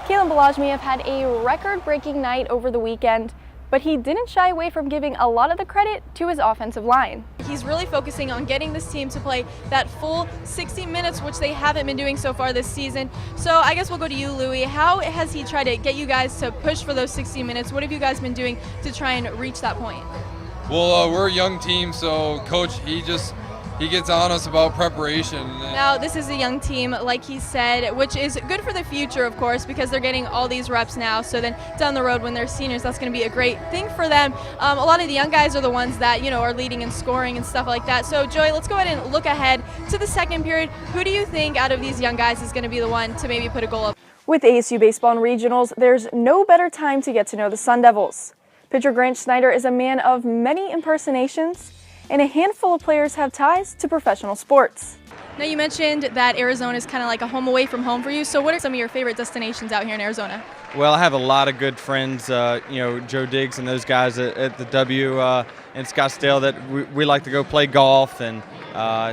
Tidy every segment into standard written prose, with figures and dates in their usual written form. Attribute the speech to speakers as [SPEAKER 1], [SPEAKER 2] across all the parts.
[SPEAKER 1] Kalen Balajmiev had a record-breaking night over the weekend, but he didn't shy away from giving a lot of the credit to his offensive line.
[SPEAKER 2] He's really focusing on getting this team to play that full 60 minutes, which they haven't been doing so far this season. So I guess we'll go to you, Louie. How has he tried to get you guys to push for those 60 minutes? What have you guys been doing to try and reach that point?
[SPEAKER 3] Well, we're a young team, so Coach, he gets on us about preparation.
[SPEAKER 2] Now, this is a young team, like he said, which is good for the future, of course, because they're getting all these reps now. So then down the road when they're seniors, that's going to be a great thing for them. A lot of the young guys are the ones that, are leading and scoring and stuff like that. So, Joy, let's go ahead and look ahead to the second period. Who do you think out of these young guys is going to be the one to maybe put a goal up?
[SPEAKER 1] With ASU baseball and regionals, there's no better time to get to know the Sun Devils. Pitcher Grant Schneider is a man of many impersonations, and a handful of players have ties to professional sports.
[SPEAKER 2] Now, you mentioned that Arizona is kind of like a home away from home for you. So what are some of your favorite destinations out here in Arizona?
[SPEAKER 4] Well, I have a lot of good friends, Joe Diggs and those guys at the W in Scottsdale that we like to go play golf, and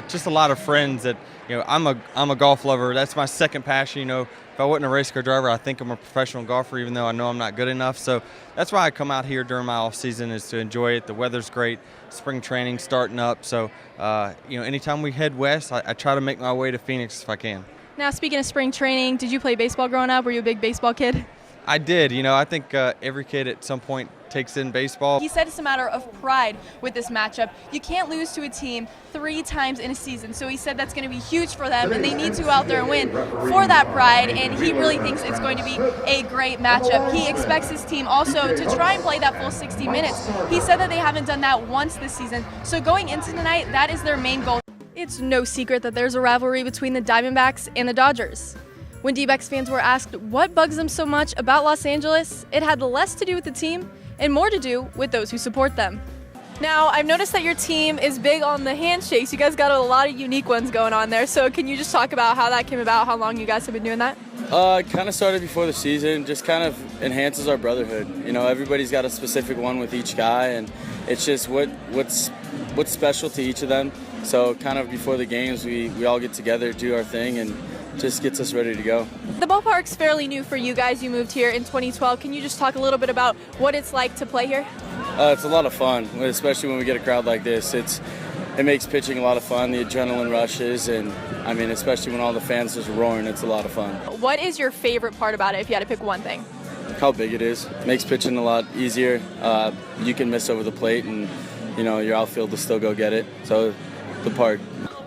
[SPEAKER 4] just a lot of friends that, I'm a golf lover. That's my second passion. If I wasn't a race car driver, I think I'm a professional golfer, even though I know I'm not good enough. So that's why I come out here during my off season, is to enjoy it. The weather's great, spring training starting up. So, anytime we head west, I try to make my way to Phoenix if I can.
[SPEAKER 2] Now, speaking of spring training, did you play baseball growing up? Were you a big baseball kid?
[SPEAKER 4] I did. I think every kid at some point takes in baseball.
[SPEAKER 2] He said it's a matter of pride with this matchup. You can't lose to a team 3 times in a season. So he said that's going to be huge for them, and they need to go out there and win for that pride. And he really thinks it's going to be a great matchup. He expects his team also to try and play that full 60 minutes. He said that they haven't done that once this season. So going into tonight, that is their main goal. It's no secret that there's a rivalry between the Diamondbacks and the Dodgers. When D-backs fans were asked what bugs them so much about Los Angeles, it had less to do with the team and more to do with those who support them. Now, I've noticed that your team is big on the handshakes. You guys got a lot of unique ones going on there. So can you just talk about how that came about, how long you guys have been doing that?
[SPEAKER 5] It kind of started before the season, just kind of enhances our brotherhood. Everybody's got a specific one with each guy, and it's just what's special to each of them. So kind of before the games, we all get together, do our thing, and just gets us ready to go.
[SPEAKER 2] The ballpark's fairly new for you guys. You moved here in 2012. Can you just talk a little bit about what it's like to play here?
[SPEAKER 5] It's a lot of fun, especially when we get a crowd like this. It makes pitching a lot of fun. The adrenaline rushes, and especially when all the fans just roaring, it's a lot of fun.
[SPEAKER 2] What is your favorite part about it, if you had to pick one thing?
[SPEAKER 5] How big it is. Makes pitching a lot easier. You can miss over the plate, and your outfield will still go get it. So the park.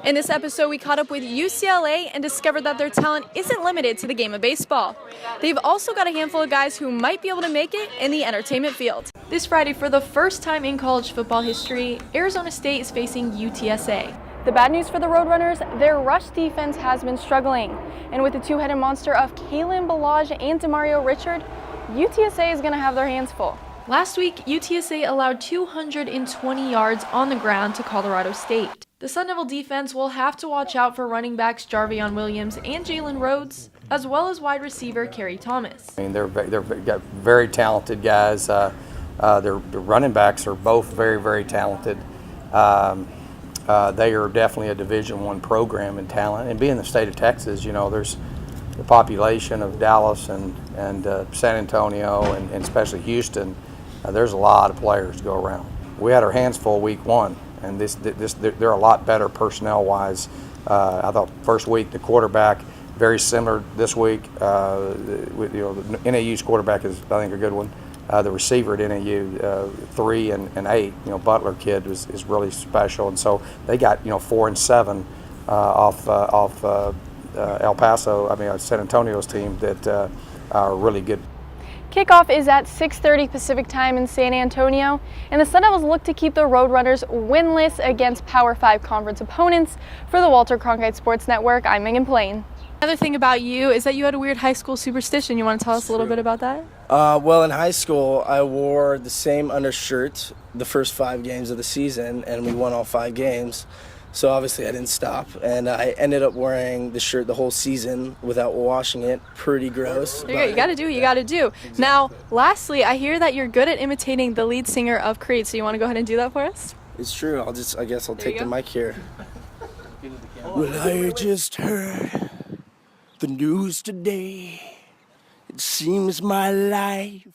[SPEAKER 2] In this episode, we caught up with UCLA and discovered that their talent isn't limited to the game of baseball. They've also got a handful of guys who might be able to make it in the entertainment field. This Friday, for the first time in college football history, Arizona State is facing UTSA.
[SPEAKER 1] The bad news for the Roadrunners, their rush defense has been struggling. And with the two-headed monster of Kalen Ballage and Demario Richard, UTSA is going to have their hands full.
[SPEAKER 2] Last week, UTSA allowed 220 yards on the ground to Colorado State. The Sun Devil defense will have to watch out for running backs Jarvion Williams and Jalen Rhodes, as well as wide receiver Kerry Thomas.
[SPEAKER 6] They're got very talented guys. Their running backs are both very, very talented. They are definitely a Division I program in talent. And being the state of Texas, there's the population of Dallas and San Antonio and especially Houston. There's a lot of players to go around. We had our hands full week 1. And they're a lot better personnel-wise. I thought first week the quarterback very similar this week. The NAU's quarterback is, I think, a good one. The receiver at NAU 3 and 8, Butler kid is really special, and so they got 4 and 7 off El Paso. San Antonio's team that are really good.
[SPEAKER 1] Kickoff is at 6:30 Pacific time in San Antonio, and the Sun Devils look to keep the Roadrunners winless against Power 5 conference opponents. For the Walter Cronkite Sports Network, I'm Megan Plain.
[SPEAKER 2] Another thing about you is that you had a weird high school superstition. You want to tell us a little bit about that?
[SPEAKER 7] Well, in high school, I wore the same undershirt the first 5 games of the season, and we won all 5 games. So obviously I didn't stop, and I ended up wearing the shirt the whole season without washing it. Pretty gross.
[SPEAKER 2] There you go. You got to do what you got to do. Now, lastly, I hear that you're good at imitating the lead singer of Creed, so you want to go ahead and do that for us?
[SPEAKER 7] It's true. I guess I'll take the mic here. Well, I just heard the news today.
[SPEAKER 8] It seems my life